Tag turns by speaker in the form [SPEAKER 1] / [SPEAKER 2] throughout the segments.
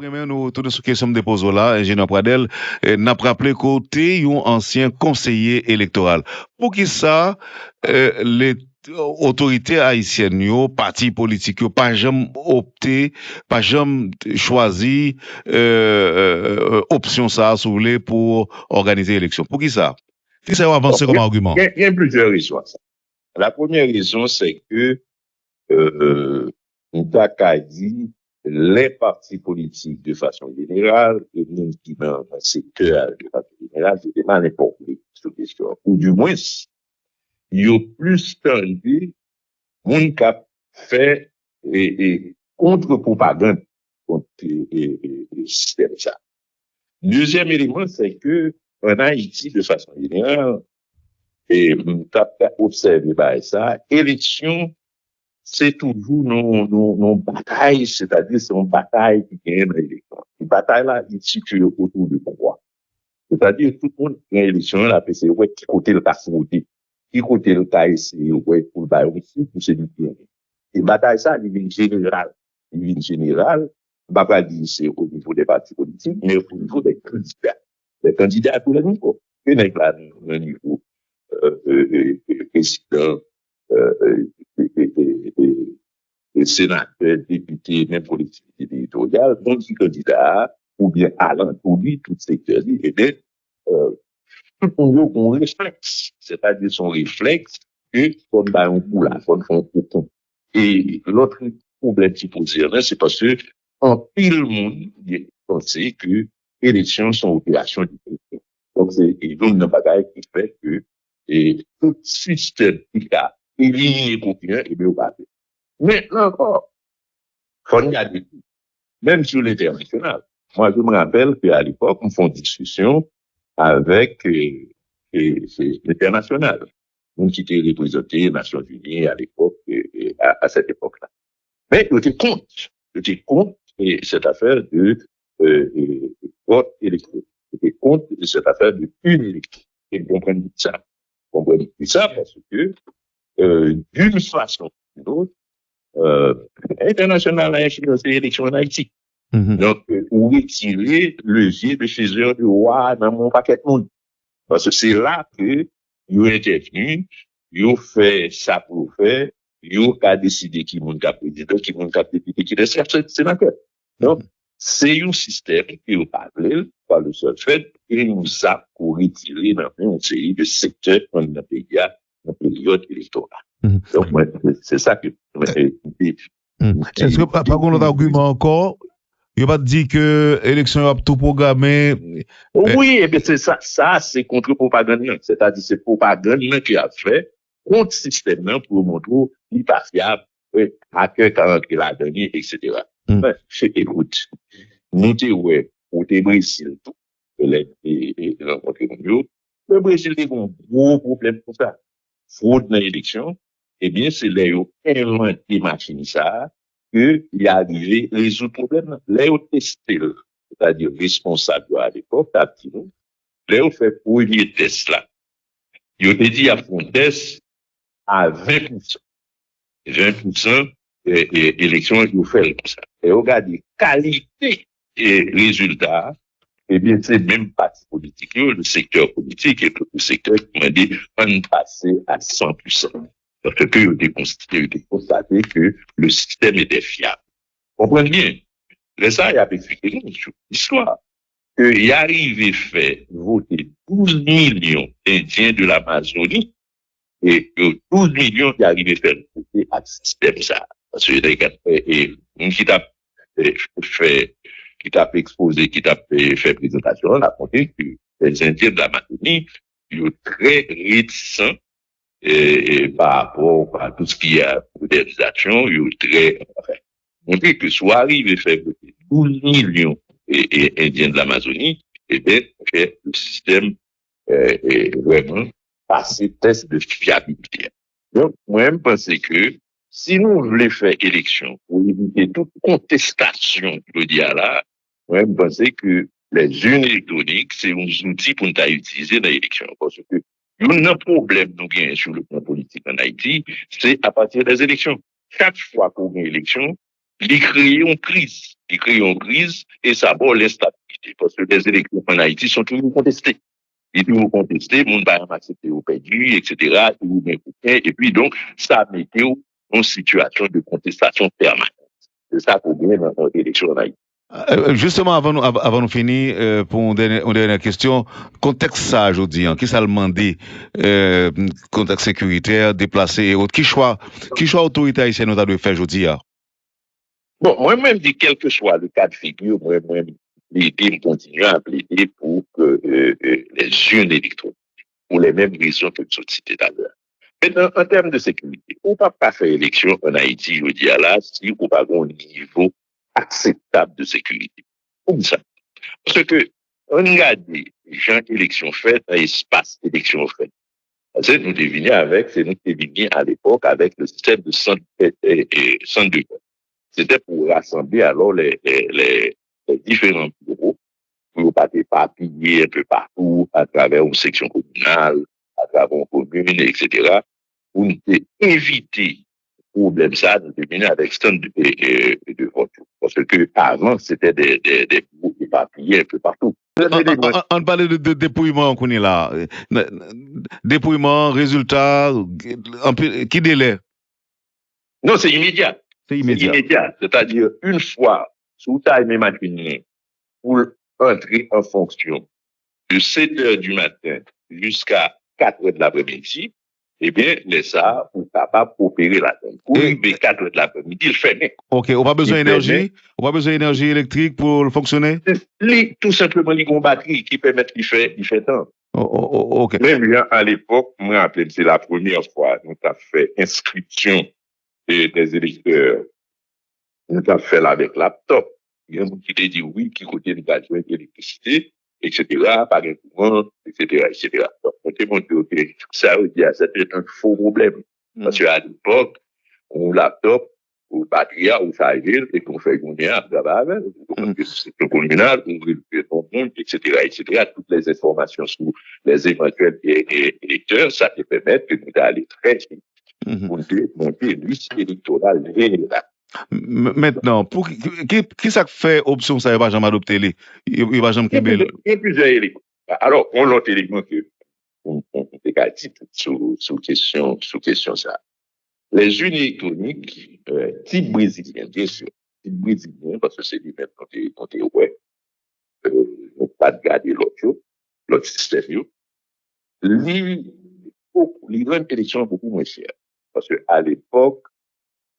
[SPEAKER 1] Après, nous retournons sur la question de dépôt là, ingénieur Pradel, n'a pas rappelé côté un ancien conseiller électoral. Pour qui ça, les autorités haïtiennes, partis politiques, pas jamais opté, pas jamais choisi option ça, si vous voulez, pour organiser l'élection. Pour qui ça? Qui ça a avancé comme argument?
[SPEAKER 2] Il y a plusieurs raisons à ça. La première raison, c'est que Ntaka dit les partis politiques de façon générale, et même qui dans le secteur de façon générale, c'était mal informé sur la question. Ou du moins, il y a plus tendu, moun qui a fait contre-propagande contre le système ça. Deuxième élément, c'est que en Haïti, de façon générale, et t'as observé ça, élection, c'est toujours nos batailles, c'est-à-dire c'est une bataille qui gagne l'élection. Une bataille là, il se situe autour du pouvoir. C'est-à-dire tout le monde gagne l'élection, là, c'est ouais, qui côté le cas voter, qui côté le cas essayer, ouais, pour le bail aussi, pour celui qui gagne. Et bataille ça, il est général. Il est général, va pas dire c'est au niveau des partis politiques, mais au niveau des candidats. Les candidats à tous les niveaux. Il y en a un niveau président, sénateur, député, même collectivité territoriale, donc qui candidat, ou bien allant pour lui, tout secteur, et bien, tout le monde a un réflexe. C'est-à-dire son réflexe que, qu'on a un coup là, qu'on fait un coup. Et l'autre problème qui pose, c'est parce que, en pile monde, il pensé que élections sont opérations du président. Donc, c'est une bagaille qui fait que, et tout système qui a éliminé quelqu'un, et bien, on va. Mais là encore, faut regarder tout. Même sur l'international. Moi, je me rappelle qu'à l'époque, on fait une discussion avec l'international. On qui était représenté les Nations Unies à l'époque, à cette époque-là. Mais on était contre. On était contre cette affaire de vote électronique. On était contre cette affaire de une électrique. Et vous comprenez ça. Vous comprenez ça parce que, d'une façon ou d'une autre, international a influencé l'élection en Haïti. Donc, on retirer le levier de chez eux du roi dans mon paquet de monde. Parce que c'est là que, ils ont intervenu, ils ont fait ça pour faire, ils ont décidé qui monde cap président, qui monde cap député, qui est sénateur. Donc, c'est un système qui est appelé par le seul fait qu'il nous a pour retirer dans une série de secteurs dans le pays, dans la période électorale. Donc, moi, c'est ça que
[SPEAKER 1] est-ce que, par contre, l'autre argument encore, il n'y a pas dit que l'élection a tout programmé?
[SPEAKER 2] Oui, et bien c'est ça, c'est contre-propagande. C'est-à-dire, c'est propagande qui a fait contre le système pour montrer qu'il n'est pas fiable, à quel qu'il a donné, etc. Ben, écoute, nous ouais, pour le Brésil, et rencontrer le Brésil a un gros problème pour ça. Fraude dans l'élection, eh bien, c'est là où inventé machine ça, qu'il y a arrivé à résoudre le problème. Là où testé, c'est-à-dire responsable à l'époque, à petit nous, là où fait premier test là. Il a dit à fond test à 20%. 20%, élection, il fait comme ça. Et regardez, qualité et résultat, eh bien, c'est même parti politique, le secteur politique et tout le secteur qui m'a dit, on passer à 100%. Parce que il était constaté que le système était fiable. Comprenez bien. Mais ça, il a expliqué l'histoire. Qu'il arrivé faire voter 12 millions d'Indiens de l'Amazonie et que 12 millions qui arrivaient faire voter à ce système ça. Parce que qui t'a fait, qui t'a exposé, qui t'a fait présentation, on a montré que les Indiens de l'Amazonie, ils sont très réticents par rapport à tout ce qui est modernisation, ils sont très, enfin, montrer que soit arrivé faire voter 12 millions Indiens de l'Amazonie, et bien, le système est vraiment passé test de fiabilité. Donc, moi, je pense que si nous voulons faire élection pour éviter toute contestation, je veux dire là, moi, je pense que les urnes électroniques, c'est un outil pour nous utiliser dans l'élection. Parce que un problème nous gagnons sur le plan politique en Haïti, c'est à partir des élections. Chaque fois qu'on a une élection, il crée une crise. Il crée une crise et ça va l'instabilité. Parce que les élections en Haïti sont toujours contestées. Et toujours contestées, mon va accepter au perdu, etc. Et puis donc, ça met en situation de contestation permanente. C'est ça le problème dans l'élection en Haïti.
[SPEAKER 1] Justement, avant nous finir, pour une dernière question, contexte ça aujourd'hui, qui ça le demandé, contexte sécuritaire, déplacé et autres, qui choix autorité haïtienne nous a dû faire aujourd'hui?
[SPEAKER 2] Bon, moi-même, quel que soit le cas de figure, moi-même, plaider, continuer à plaider pour que les urnes électroniques, pour les mêmes raisons que je citais tout à l'heure. Maintenant, en termes de sécurité, on ne peut pas faire élection en Haïti, je dis là, si on n'a pas un niveau acceptable de sécurité. Comme ça. Parce que, on regarde les gens élections faites, un espace élection faites. Parce que nous devinions à l'époque avec le système de centre de vote. C'était pour rassembler alors les différents bureaux pour ne pas éparpiller un peu partout à travers une section communale, à travers une commune, etc. Pour nous éviter le problème ça, nous deviner avec stand de vote. Parce que avant, c'était des bureaux éparpillés un peu partout.
[SPEAKER 1] On parle de dépouillement qu'on est là. Dépouillement, résultat, qui délai?
[SPEAKER 2] Non, c'est immédiat.
[SPEAKER 1] C'est immédiat.
[SPEAKER 2] C'est-à-dire, une fois, sous taille même matinée, pour entrer en fonction de 7 heures du matin jusqu'à 4 heures de l'après-midi, eh bien, les SAR sont capables d'opérer la donne. Pour arriver 4 heures de l'après-midi, il fait.
[SPEAKER 1] OK, on n'a pas besoin d'énergie? On n'a pas besoin d'énergie électrique pour fonctionner?
[SPEAKER 2] Tout simplement, il y a une batterie qui permet de faire temps.
[SPEAKER 1] OK.
[SPEAKER 2] Même à l'époque, moi, je me rappelle, c'est la première fois que nous avons fait inscription des électeurs. Nous avons fait là avec laptop. Il y a un qui t'a dit oui, qui côté de besoin d'électricité, etc., par un courant, etc., etc. Donc, on t'a montré, OK, ça veut dire, c'était un faux problème. Parce qu'à l'époque, on laptop, ou batterie, ou ça arrive, et qu'on fait une à travailler avec, c'est communal, on récupère ton monde, etc., etc., toutes les informations sur les éventuels électeurs, ça te permet de nous aller très vite. Pour monter liste électorale réelle.
[SPEAKER 1] Maintenant, pour qui ça fait option ça va jamais adopter il va jamais
[SPEAKER 2] Il y a plusieurs éléments. Alors, on a élément que on dit sous question ça. Les urnes électroniques type brésilien, bien sûr, type brésilien parce que c'est lui même quand t'es ouais, pas de garder l'autre système. Les grandes élections beaucoup moins chères parce que à l'époque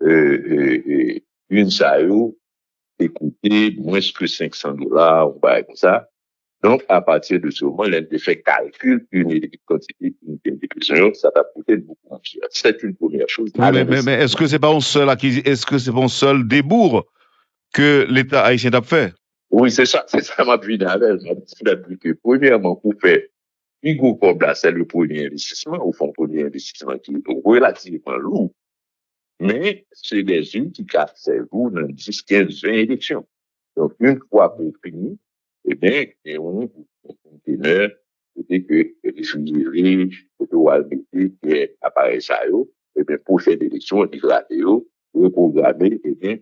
[SPEAKER 2] une SAO coûtait moins que $500 ou pas comme ça. Donc, à partir de ce moment, elle a fait calcul une quantité d'élections, ça va coûter beaucoup moins cher. C'est une première chose.
[SPEAKER 1] Mais est-ce que c'est pas un seul est-ce que c'est pas un seul débours que l'État haïtien a fait?
[SPEAKER 2] Oui, c'est ça m'a vu dans la que premièrement, pour faire une gros comme là, c'est le premier investissement, au fond, premier investissement qui est relativement lourd. Mais c'est des unes qui cassent cerveau dans 10, 15, 20 élections. Donc, une fois qu'on finit, eh bien, on teneur, côté que réfrigéré, côté où qui est appareil ça, eh bien, prochaine élection, dégrader, reprogrammer, eh bien,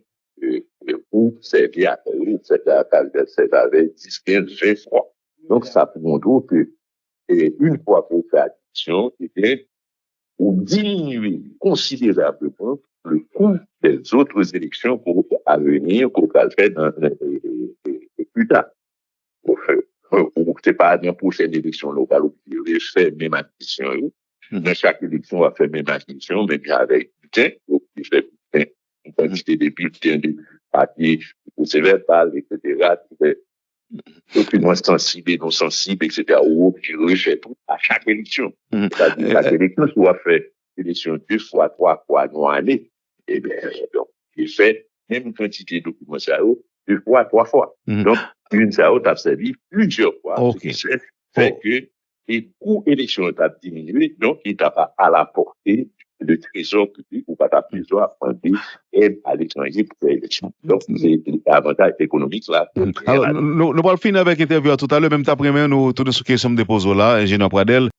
[SPEAKER 2] pour servir à c'est avec 10, 15, 20 fois. Donc, ça montre que, une fois qu'on fait addition, eh bien, pour diminuer considérablement le coût des autres élections à venir qu'on va faire plus tard. C'est pas dans la prochaine élection locale où il fait même addition. Dans chaque élection, on va faire même addition, même avec bulletin. Donc, il fait une quantité de bulletins, de papier, de procès-verbal, etc. Aucunement sensible et non sensible, etc. Ou qui refait tout à chaque élection. C'est-à-dire chaque élection soit fait élection 2 fois, 3 fois, non année. Eh bien, donc, il fait même quantité de documents ça 2 fois, 3 fois. Donc, une ça a servi plusieurs fois.
[SPEAKER 1] Okay.
[SPEAKER 2] Ce qui fait que les coûts élections ont diminué, donc il n'est pas à la portée de trésor public ou pas ta besoin à prendre aide à l'étranger pour faire l'élection. Donc, c'est l'avantage économique là.
[SPEAKER 1] Alors, nous allons finir avec l'interview tout à l'heure, même après nous, toutes les questions de déposées là, ingénieur Pradel.